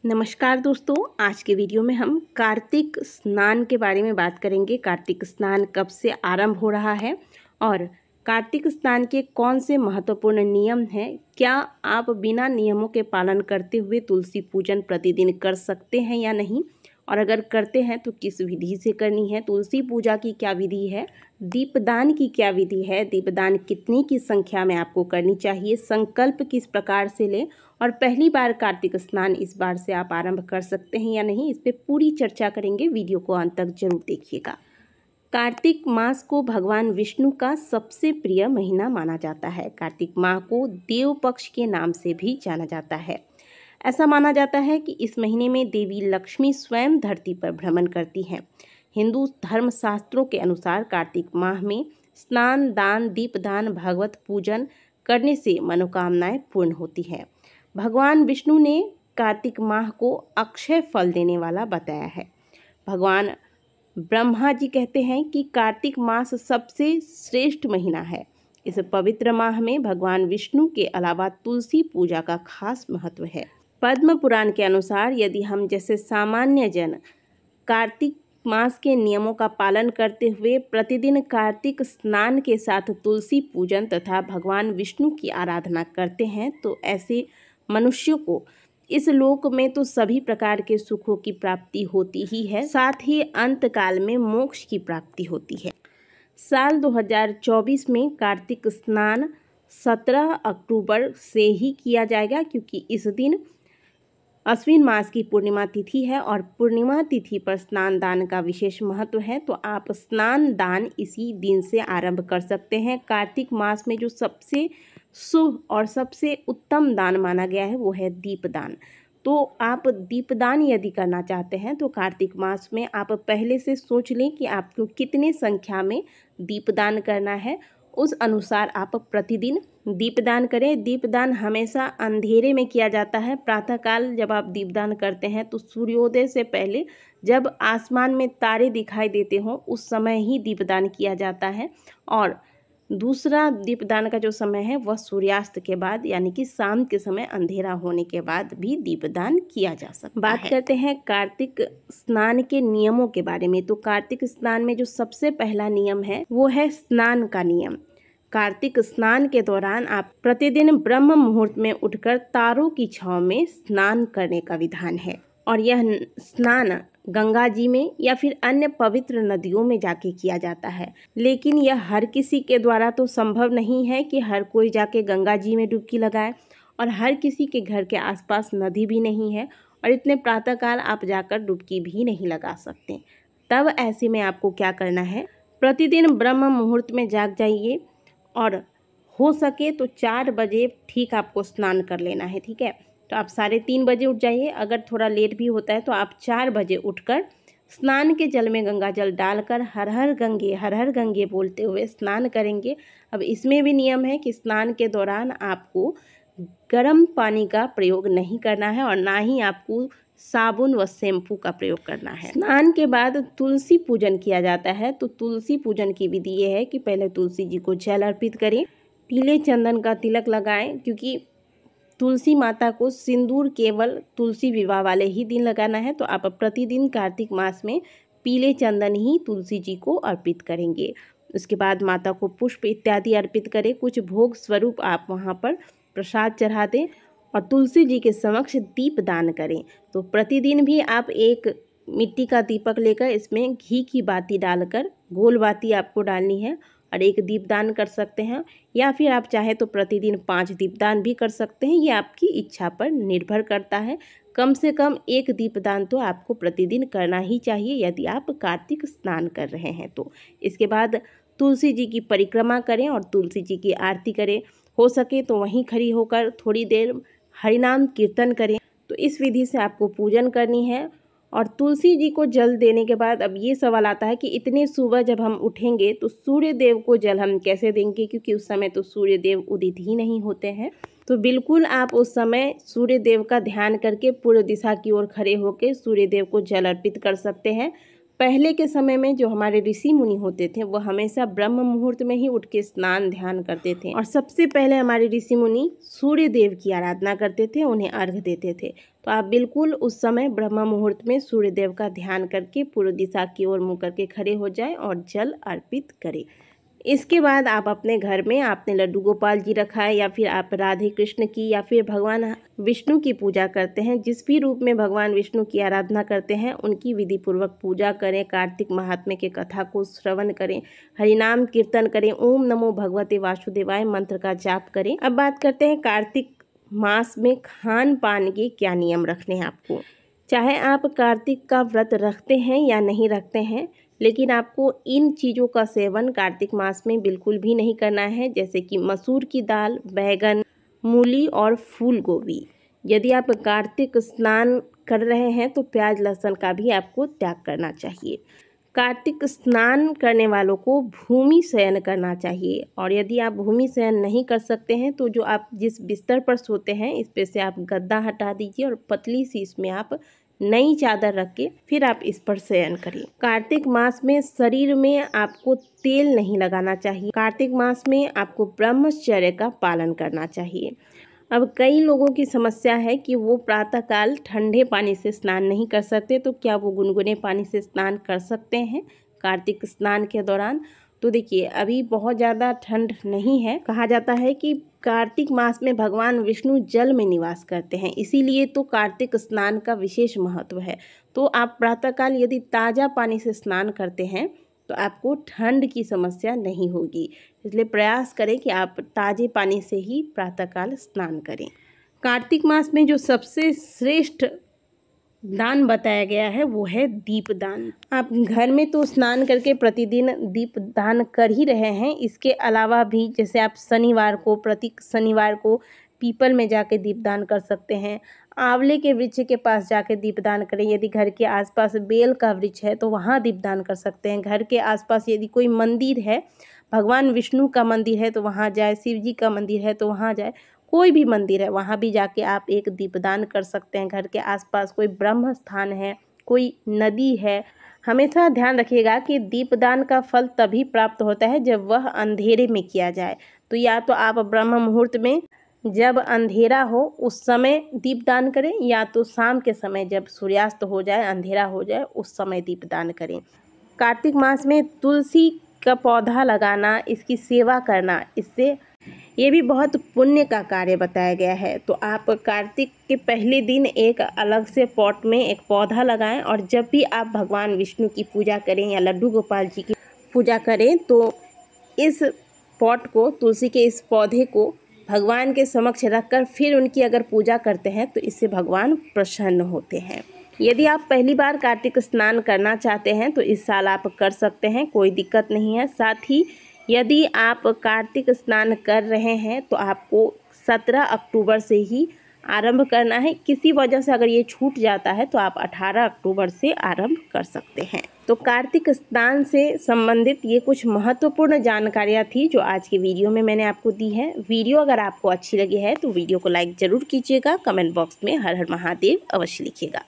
नमस्कार दोस्तों, आज के वीडियो में हम कार्तिक स्नान के बारे में बात करेंगे। कार्तिक स्नान कब से आरंभ हो रहा है और कार्तिक स्नान के कौन से महत्वपूर्ण नियम हैं। क्या आप बिना नियमों के पालन करते हुए तुलसी पूजन प्रतिदिन कर सकते हैं या नहीं, और अगर करते हैं तो किस विधि से करनी है। तुलसी पूजा की क्या विधि है, दीपदान की क्या विधि है, दीपदान कितनी की संख्या में आपको करनी चाहिए, संकल्प किस प्रकार से लें, और पहली बार कार्तिक स्नान इस बार से आप आरंभ कर सकते हैं या नहीं, इस पे पूरी चर्चा करेंगे। वीडियो को अंत तक जरूर देखिएगा। कार्तिक मास को भगवान विष्णु का सबसे प्रिय महीना माना जाता है। कार्तिक माह को देव पक्ष के नाम से भी जाना जाता है। ऐसा माना जाता है कि इस महीने में देवी लक्ष्मी स्वयं धरती पर भ्रमण करती हैं। हिंदू धर्मशास्त्रों के अनुसार कार्तिक माह में स्नान, दान, दीपदान, भगवत पूजन करने से मनोकामनाएं पूर्ण होती हैं। भगवान विष्णु ने कार्तिक माह को अक्षय फल देने वाला बताया है। भगवान ब्रह्मा जी कहते हैं कि कार्तिक मास सबसे श्रेष्ठ महीना है। इस पवित्र माह में भगवान विष्णु के अलावा तुलसी पूजा का खास महत्व है। पद्म पुराण के अनुसार यदि हम जैसे सामान्य जन कार्तिक मास के नियमों का पालन करते हुए प्रतिदिन कार्तिक स्नान के साथ तुलसी पूजन तथा भगवान विष्णु की आराधना करते हैं तो ऐसे मनुष्यों को इस लोक में तो सभी प्रकार के सुखों की प्राप्ति होती ही है, साथ ही अंत काल में मोक्ष की प्राप्ति होती है। साल 2024 में कार्तिक स्नान 17 अक्टूबर से ही किया जाएगा, क्योंकि इस दिन अश्विन मास की पूर्णिमा तिथि है और पूर्णिमा तिथि पर स्नान दान का विशेष महत्व है। तो आप स्नान दान इसी दिन से आरंभ कर सकते हैं। कार्तिक मास में जो सबसे शुभ और सबसे उत्तम दान माना गया है वो है दीपदान। तो आप दीपदान यदि करना चाहते हैं तो कार्तिक मास में आप पहले से सोच लें कि आपको कितने संख्या में दीपदान करना है, उस अनुसार आप प्रतिदिन दीपदान करें। दीपदान हमेशा अंधेरे में किया जाता है। प्रातःकाल जब आप दीपदान करते हैं तो सूर्योदय से पहले जब आसमान में तारे दिखाई देते हों उस समय ही दीपदान किया जाता है, और दूसरा दीपदान का जो समय है वह सूर्यास्त के बाद यानी कि शाम के समय अंधेरा होने के बाद भी दीपदान किया जा सकता है। बात करते हैं कार्तिक स्नान के नियमों के बारे में। तो कार्तिक स्नान में जो सबसे पहला नियम है वो है स्नान का नियम। कार्तिक स्नान के दौरान आप प्रतिदिन ब्रह्म मुहूर्त में उठकर तारों की छांव में स्नान करने का विधान है, और यह स्नान गंगा जी में या फिर अन्य पवित्र नदियों में जाके किया जाता है। लेकिन यह हर किसी के द्वारा तो संभव नहीं है कि हर कोई जाके गंगा जी में डुबकी लगाए, और हर किसी के घर के आसपास नदी भी नहीं है, और इतने प्रातःकाल आप जाकर डुबकी भी नहीं लगा सकते। तब ऐसे में आपको क्या करना है, प्रतिदिन ब्रह्म मुहूर्त में जाग जाइए और हो सके तो 4 बजे ठीक आपको स्नान कर लेना है। ठीक है, तो आप 3:30 बजे उठ जाइए। अगर थोड़ा लेट भी होता है तो आप 4 बजे उठकर स्नान के जल में गंगा जल डालकर हर हर गंगे बोलते हुए स्नान करेंगे। अब इसमें भी नियम है कि स्नान के दौरान आपको गर्म पानी का प्रयोग नहीं करना है और ना ही आपको साबुन व शैम्पू का प्रयोग करना है। स्नान के बाद तुलसी पूजन किया जाता है। तो तुलसी पूजन की विधि ये है कि पहले तुलसी जी को जल अर्पित करें, पीले चंदन का तिलक लगाएं, क्योंकि तुलसी माता को सिंदूर केवल तुलसी विवाह वाले ही दिन लगाना है। तो आप प्रतिदिन कार्तिक मास में पीले चंदन ही तुलसी जी को अर्पित करेंगे। उसके बाद माता को पुष्प इत्यादि अर्पित करें, कुछ भोग स्वरूप आप वहाँ पर प्रसाद चढ़ा दें और तुलसी जी के समक्ष दीप दान करें। तो प्रतिदिन भी आप एक मिट्टी का दीपक लेकर इसमें घी की बाती डालकर, गोल बाती आपको डालनी है, और एक दीपदान कर सकते हैं, या फिर आप चाहे तो प्रतिदिन 5 दीपदान भी कर सकते हैं। ये आपकी इच्छा पर निर्भर करता है। कम से कम एक दीपदान तो आपको प्रतिदिन करना ही चाहिए यदि आप कार्तिक स्नान कर रहे हैं तो। इसके बाद तुलसी जी की परिक्रमा करें और तुलसी जी की आरती करें। हो सके तो वहीं खड़ी होकर थोड़ी देर हरिनाम कीर्तन करें। तो इस विधि से आपको पूजन करनी है। और तुलसी जी को जल देने के बाद अब ये सवाल आता है कि इतने सुबह जब हम उठेंगे तो सूर्य देव को जल हम कैसे देंगे, क्योंकि उस समय तो सूर्य देव उदित ही नहीं होते हैं। तो बिल्कुल आप उस समय सूर्य देव का ध्यान करके पूर्व दिशा की ओर खड़े होकर सूर्य देव को जल अर्पित कर सकते हैं। पहले के समय में जो हमारे ऋषि मुनि होते थे वो हमेशा ब्रह्म मुहूर्त में ही उठ के स्नान ध्यान करते थे, और सबसे पहले हमारे ऋषि मुनि सूर्य देव की आराधना करते थे, उन्हें अर्घ्य देते थे। तो आप बिल्कुल उस समय ब्रह्म मुहूर्त में सूर्यदेव का ध्यान करके पूर्व दिशा की ओर मुँह करके खड़े हो जाएं और जल अर्पित करें। इसके बाद आप अपने घर में आपने लड्डू गोपाल जी रखा है या फिर आप राधे कृष्ण की या फिर भगवान विष्णु की पूजा करते हैं, जिस भी रूप में भगवान विष्णु की आराधना करते हैं उनकी विधि पूर्वक पूजा करें। कार्तिक महात्म्य के कथा को श्रवण करें, हरिनाम कीर्तन करें, ओम नमो भगवते वासुदेवाय मंत्र का जाप करें। अब बात करते हैं कार्तिक मास में खान पान के क्या नियम रखने हैं आपको। चाहे आप कार्तिक का व्रत रखते हैं या नहीं रखते हैं, लेकिन आपको इन चीज़ों का सेवन कार्तिक मास में बिल्कुल भी नहीं करना है, जैसे कि मसूर की दाल, बैगन, मूली और फूल गोभी। यदि आप कार्तिक स्नान कर रहे हैं तो प्याज लहसुन का भी आपको त्याग करना चाहिए। कार्तिक स्नान करने वालों को भूमि शयन करना चाहिए, और यदि आप भूमि शयन नहीं कर सकते हैं तो जो आप जिस बिस्तर पर सोते हैं इस पे से आप गद्दा हटा दीजिए और पतली सी इसमें आप नई चादर रख के फिर आप इस पर शयन करिए। कार्तिक मास में शरीर में आपको तेल नहीं लगाना चाहिए। कार्तिक मास में आपको ब्रह्मचर्य का पालन करना चाहिए। अब कई लोगों की समस्या है कि वो प्रातःकाल ठंडे पानी से स्नान नहीं कर सकते, तो क्या वो गुनगुने पानी से स्नान कर सकते हैं कार्तिक स्नान के दौरान? तो देखिए, अभी बहुत ज़्यादा ठंड नहीं है। कहा जाता है कि कार्तिक मास में भगवान विष्णु जल में निवास करते हैं, इसीलिए तो कार्तिक स्नान का विशेष महत्व है। तो आप प्रातःकाल यदि ताज़ा पानी से स्नान करते हैं तो आपको ठंड की समस्या नहीं होगी। इसलिए प्रयास करें कि आप ताज़े पानी से ही प्रातःकाल स्नान करें। कार्तिक मास में जो सबसे श्रेष्ठ दान बताया गया है वो है दीपदान। आप घर में तो स्नान करके प्रतिदिन दीपदान कर ही रहे हैं, इसके अलावा भी जैसे आप शनिवार को, प्रति शनिवार को पीपल में जाके दीपदान कर सकते हैं, आंवले के वृक्ष के पास जाके दीपदान करें। यदि घर के आसपास बेल का वृक्ष है तो वहाँ दीपदान कर सकते हैं। घर के आसपास यदि कोई मंदिर है, भगवान विष्णु का मंदिर है तो वहाँ जाए, शिव जी का मंदिर है तो वहाँ जाए, कोई भी मंदिर है वहाँ भी जाके आप एक दीपदान कर सकते हैं। घर के आसपास कोई ब्रह्म स्थान है, कोई नदी है, हमेशा ध्यान रखिएगा कि दीपदान का फल तभी प्राप्त होता है जब वह अंधेरे में किया जाए। तो या तो आप ब्रह्म मुहूर्त में जब अंधेरा हो उस समय दीपदान करें, या तो शाम के समय जब सूर्यास्त हो जाए, अंधेरा हो जाए, उस समय दीपदान करें। कार्तिक मास में तुलसी का पौधा लगाना, इसकी सेवा करना, इससे ये भी बहुत पुण्य का कार्य बताया गया है। तो आप कार्तिक के पहले दिन एक अलग से पॉट में एक पौधा लगाएं, और जब भी आप भगवान विष्णु की पूजा करें या लड्डू गोपाल जी की पूजा करें तो इस पॉट को, तुलसी के इस पौधे को भगवान के समक्ष रखकर फिर उनकी अगर पूजा करते हैं तो इससे भगवान प्रसन्न होते हैं। यदि आप पहली बार कार्तिक स्नान करना चाहते हैं तो इस साल आप कर सकते हैं, कोई दिक्कत नहीं है। साथ ही यदि आप कार्तिक स्नान कर रहे हैं तो आपको 17 अक्टूबर से ही आरंभ करना है। किसी वजह से अगर ये छूट जाता है तो आप 18 अक्टूबर से आरंभ कर सकते हैं। तो कार्तिक स्नान से संबंधित ये कुछ महत्वपूर्ण जानकारियाँ थी जो आज की वीडियो में मैंने आपको दी है। वीडियो अगर आपको अच्छी लगी है तो वीडियो को लाइक ज़रूर कीजिएगा, कमेंट बॉक्स में हर हर महादेव अवश्य लिखिएगा।